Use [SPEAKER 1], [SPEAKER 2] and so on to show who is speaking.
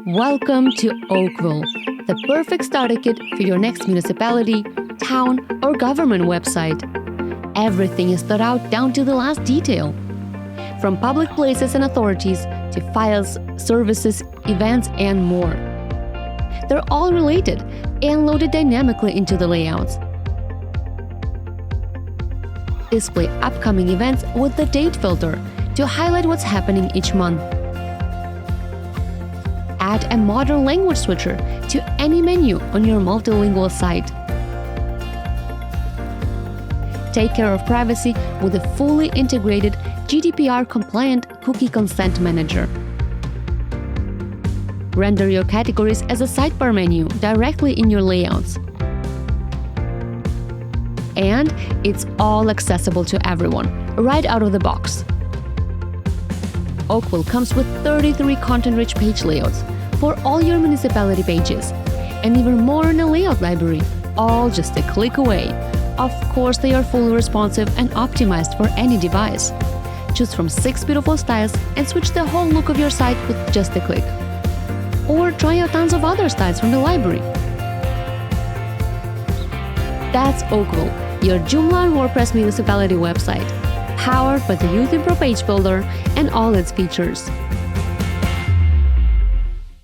[SPEAKER 1] Welcome to Oakville, the perfect starter kit for your next municipality, town, or government website. Everything is thought out down to the last detail. From public places and authorities to files, services, events, and more. They're all related and loaded dynamically into the layouts. Display upcoming events with the date filter to highlight what's happening each month. Add a modern language switcher to any menu on your multilingual site. Take care of privacy with a fully integrated GDPR-compliant cookie consent manager. Render your categories as a sidebar menu directly in your layouts. And it's all accessible to everyone, right out of the box. Oakville comes with 33 content-rich page layouts for all your municipality pages, and even more in a layout library, all just a click away. Of course, they are fully responsive and optimized for any device. Choose from 6 beautiful styles and switch the whole look of your site with just a click. Or try out tons of other styles from the library. That's Oakville, your Joomla and WordPress municipality website, powered by the YOOtheme Pro Page Builder and all its features.